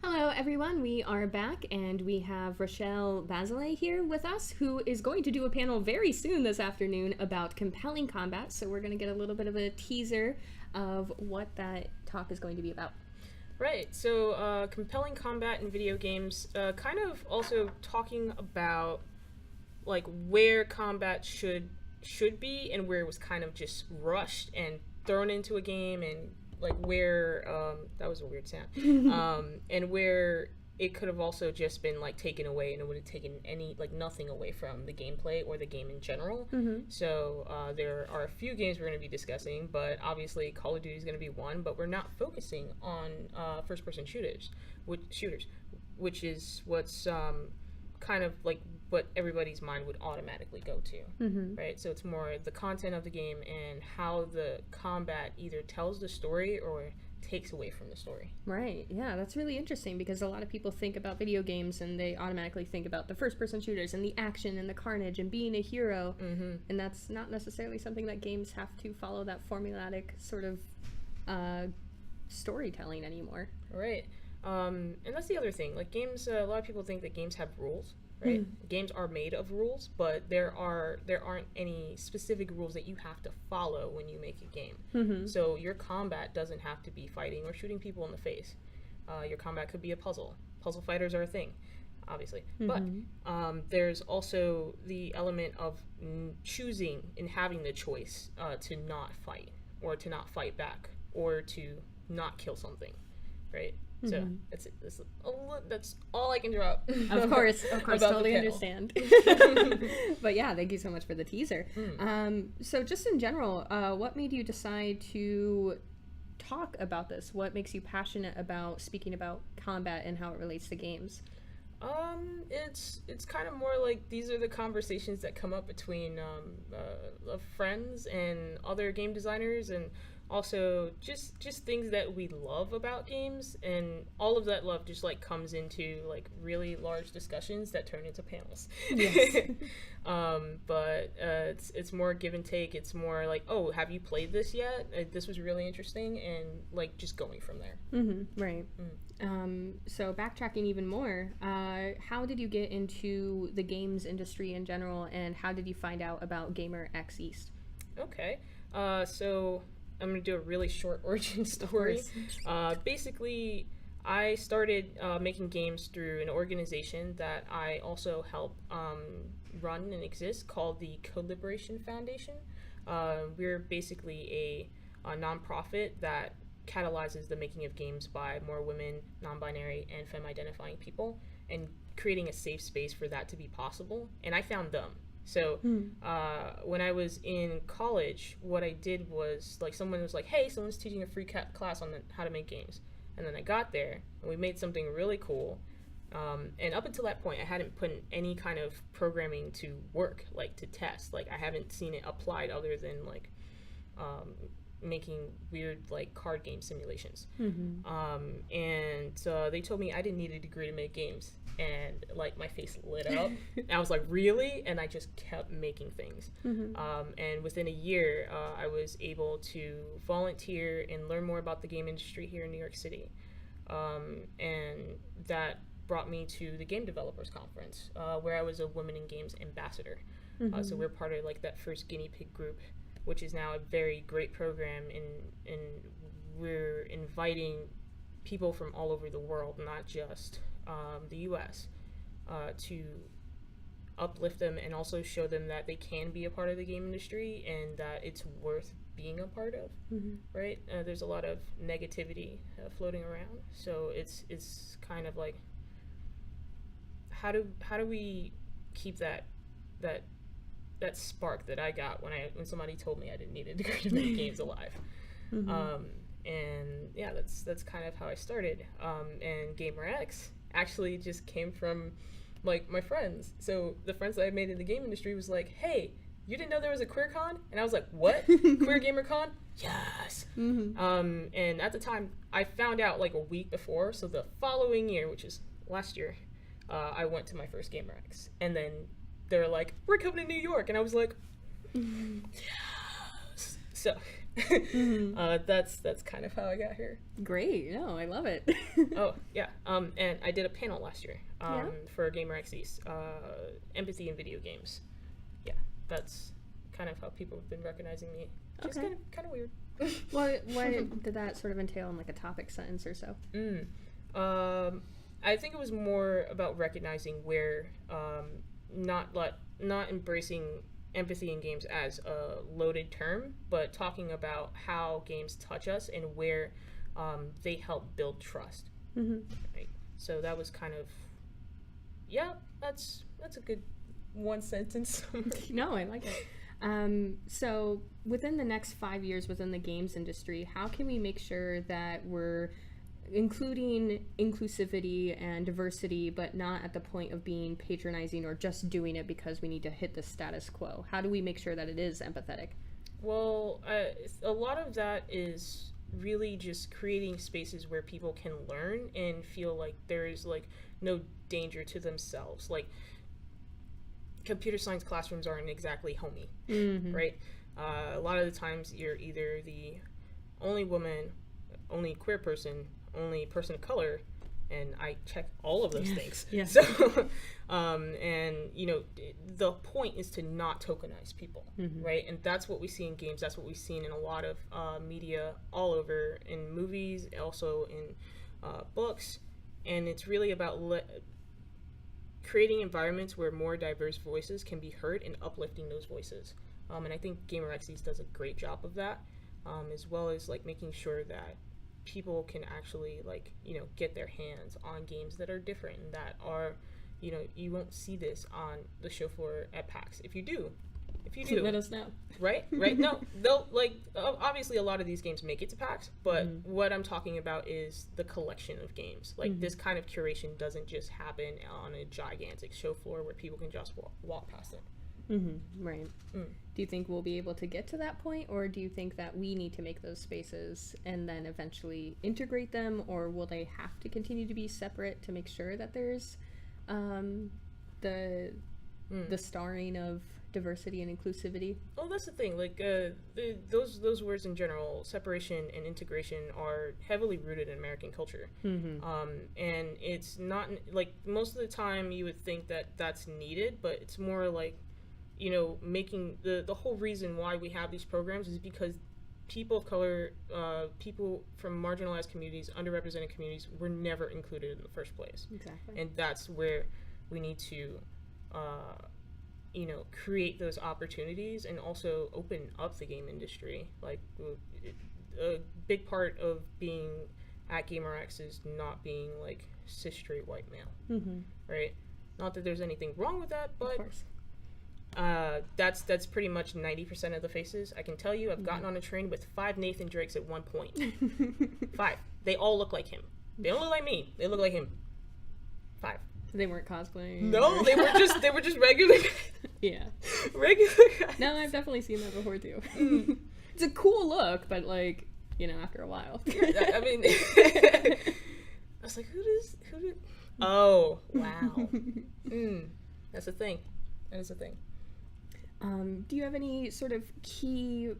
Hello, everyone. We are back, and we have Rochelle Bazelais here with us, who is going to do a panel very soon this afternoon about compelling combat. So we're going to get a little bit of a teaser of what that talk is going to be about. Right, so compelling combat in video games, kind of also talking about like where combat should be and where it was kind of just rushed and thrown into a game, and like where that was a weird sound, and where it could have also just been like taken away, and it would have taken nothing away from the gameplay or the game in general. So there are a few games we're going to be discussing, but obviously Call of Duty is going to be one, but we're not focusing on first-person shooters, which is what's kind of like what everybody's mind would automatically go to, right? So it's more the content of the game and how the combat either tells the story or takes away from the story. Right, yeah, that's really interesting because a lot of people think about video games and they automatically think about the first-person shooters and the action and the carnage and being a hero, and that's not necessarily something that games have to follow that formulaic sort of storytelling anymore. Right, and that's the other thing. Like games, a lot of people think that games have rules. Right, games are made of rules, but there aren't any specific rules that you have to follow when you make a game. So your combat doesn't have to be fighting or shooting people in the face. Your combat could be a puzzle. Puzzle fighters are a thing, obviously, but there's also the element of choosing and having the choice to not fight or to not fight back or to not kill something, right? So that's all I can drop. Of course, totally understand. But yeah, thank you so much for the teaser. So just in general, what made you decide to talk about this? What makes you passionate about speaking about combat and how it relates to games? It's kind of more like these are the conversations that come up between friends and other game designers, and also just things that we love about games, and all of that love just like comes into like really large discussions that turn into panels. Yes. But it's more give and take. It's more like, oh, have you played this yet? This was really interesting, and like just going from there. Right. So backtracking even more, how did you get into the games industry in general, and how did you find out about GaymerX East? Okay, so I'm going to do a really short origin story. Basically, I started making games through an organization that I also help run and exist called the Code Liberation Foundation. We're basically a nonprofit that catalyzes the making of games by more women, non-binary, and femme-identifying people, and creating a safe space for that to be possible. And I found them. So when I was in college, what I did was, like, someone was like, hey, someone's teaching a free class on how to make games. And then I got there, and we made something really cool. And up until that point, I hadn't put any kind of programming to work, like, to test. Like, I haven't seen it applied other than, like, making weird, like, card game simulations. And they told me I didn't need a degree to make games. And like my face lit up. And I was like, really? And I just kept making things. And within a year, I was able to volunteer and learn more about the game industry here in New York City. And that brought me to the Game Developers Conference, where I was a Women in Games ambassador. So we're part of like that first guinea pig group, which is now a very great program, and we're inviting people from all over the world, not just the US, to uplift them and also show them that they can be a part of the game industry and that it's worth being a part of, right? There's a lot of negativity floating around, so it's kind of like, how do we keep that spark that I got when somebody told me I didn't need a degree to make games alive. And yeah, that's kind of how I started. And GaymerX actually just came from like my friends. So the friends that I made in the game industry was like, hey, you didn't know there was a queer con? And I was like, what? Queer gamer con? Yes. And at the time, I found out like a week before. So the following year, which is last year, I went to my first GaymerX, and then they're like, we're coming to New York, and I was like, yes. So That's kind of how I got here. Great. No, I love it. Oh yeah. And I did a panel last year for GamerAxis Empathy in Video Games. Yeah, that's kind of how people have been recognizing me. Which is kind of weird. What did that sort of entail in like a topic sentence or so? I think it was more about recognizing where not embracing empathy in games as a loaded term, but talking about how games touch us and where they help build trust. Right? So that was kind of, that's a good one sentence summary. No, I like it. So within the next 5 years within the games industry, how can we make sure that we're including inclusivity and diversity, but not at the point of being patronizing or just doing it because we need to hit the status quo? How do we make sure that it is empathetic? Well, a lot of that is really just creating spaces where people can learn and feel like there is like no danger to themselves. Like computer science classrooms aren't exactly homey, right? A lot of the times you're either the only woman, only queer person, only person of color, and I check all of those things. So and you know, the point is to not tokenize people, right? And that's what we see in games. That's what we've seen in a lot of media all over, in movies, also in books. And it's really about creating environments where more diverse voices can be heard and uplifting those voices. And I think GamerAxis does a great job of that, as well as like making sure that people can actually like, you know, get their hands on games that are different and that are, you know, you won't see this on the show floor at PAX. If you do, let us know. Right? No, they'll like, obviously a lot of these games make it to PAX, but what I'm talking about is the collection of games. Like this kind of curation doesn't just happen on a gigantic show floor where people can just walk past it. Right. Do you think we'll be able to get to that point, or do you think that we need to make those spaces and then eventually integrate them, or will they have to continue to be separate to make sure that there's the starring of diversity and inclusivity? Well, that's the thing. Like those words in general, separation and integration, are heavily rooted in American culture. And it's not like most of the time you would think that that's needed, but it's more like, you know, making the whole reason why we have these programs is because people of color, people from marginalized communities, underrepresented communities, were never included in the first place. Exactly. And that's where we need to, you know, create those opportunities and also open up the game industry. Like a big part of being at GaymerX is not being like cis straight white male, right? Not that there's anything wrong with that, but that's pretty much 90% of the faces. I can tell you, I've gotten on a train with 5 Nathan Drakes at one point. 5. They all look like him. They don't look like me. They look like him. 5. They weren't cosplaying. No, they were just regular guys. Yeah. Regular guys. No, I've definitely seen that before too. It's a cool look, but like, you know, after a while. I mean, I was like, who did? Oh, wow. That's a thing. That is a thing. Do you have any sort of key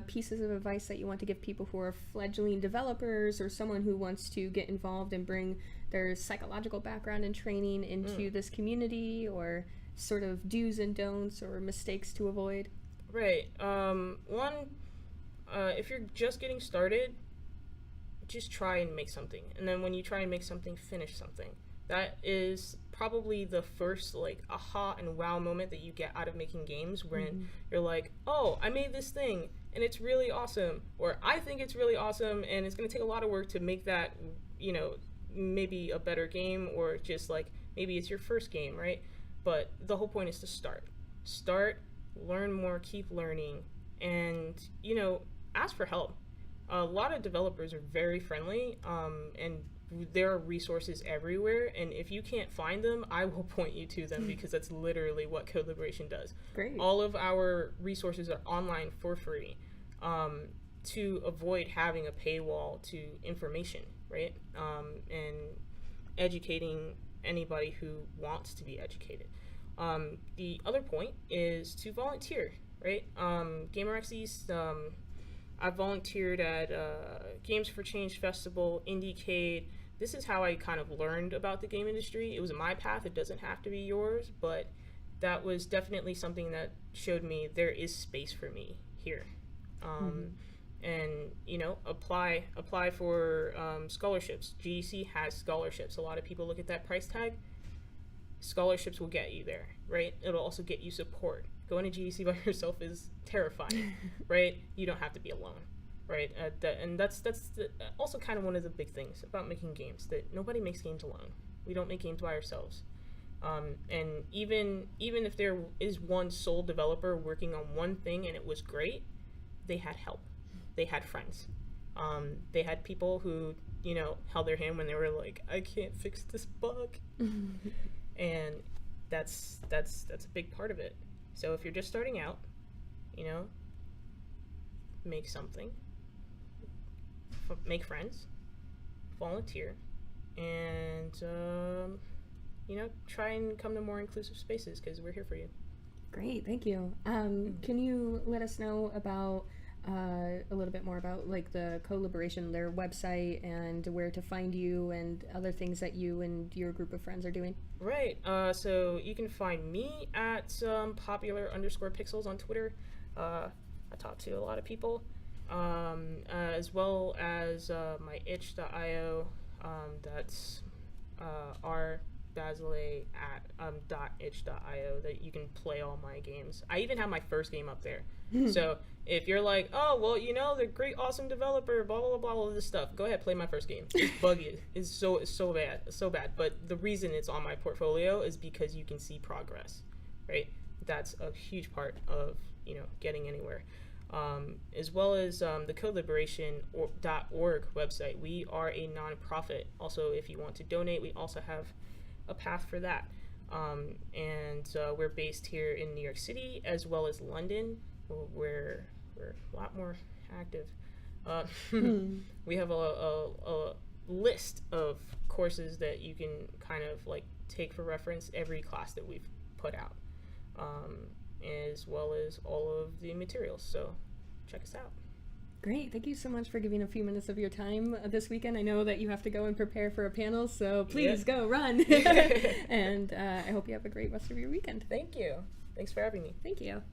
pieces of advice that you want to give people who are fledgling developers, or someone who wants to get involved and bring their psychological background and training into this community, or sort of do's and don'ts or mistakes to avoid? Right. One, if you're just getting started, just try and make something. And then when you try and make something, finish something. That is probably the first like aha and wow moment that you get out of making games, when you're like, oh, I made this thing and it's really awesome, or I think it's really awesome and it's going to take a lot of work to make that, you know, maybe a better game, or just like maybe it's your first game, right? But the whole point is to start, learn more, keep learning, and, you know, ask for help. A lot of developers are very friendly, and there are resources everywhere, and if you can't find them, I will point you to them, because that's literally what Code Liberation does. Great. All of our resources are online for free, to avoid having a paywall to information, right? And educating anybody who wants to be educated. The other point is to volunteer, right? GamerAxis, I volunteered at Games for Change Festival, Indiecade. This is how I kind of learned about the game industry. It was my path. It doesn't have to be yours, but that was definitely something that showed me there is space for me here. And, you know, apply for scholarships. GDC has scholarships. A lot of people look at that price tag. Scholarships will get you there, right? It'll also get you support. Going to GDC by yourself is terrifying, right? You don't have to be alone, right? And that's also kind of one of the big things about making games, that nobody makes games alone. We don't make games by ourselves. And even if there is one sole developer working on one thing and it was great, they had help. They had friends. They had people who, you know, held their hand when they were like, I can't fix this bug. And that's a big part of it. So if you're just starting out, you know, make something, make friends, volunteer, and, you know, try and come to more inclusive spaces, because we're here for you. Great, thank you. Can you let us know about a little bit more about like the collaboration, their website, and where to find you, and other things that you and your group of friends are doing? Right. So you can find me at popular_pixels on Twitter. I talk to a lot of people, as well as my itch.io. That's our Bazelais at .itch.io, that you can play all my games. I even have my first game up there. So if you're like, oh, well, you know, the great, awesome developer, blah, blah, blah, all of this stuff, go ahead, play my first game. It's buggy. It's so bad. But the reason it's on my portfolio is because you can see progress, right? That's a huge part of, you know, getting anywhere. As well as the codeliberation.org website. We are a nonprofit. Also, if you want to donate, we also have a path for that. And we're based here in New York City, as well as London, where we're a lot more active. We have a list of courses that you can kind of like take for reference, every class that we've put out, as well as all of the materials. So check us out. Great. Thank you so much for giving a few minutes of your time this weekend. I know that you have to go and prepare for a panel, so please go run. And I hope you have a great rest of your weekend. Thank you. Thanks for having me. Thank you.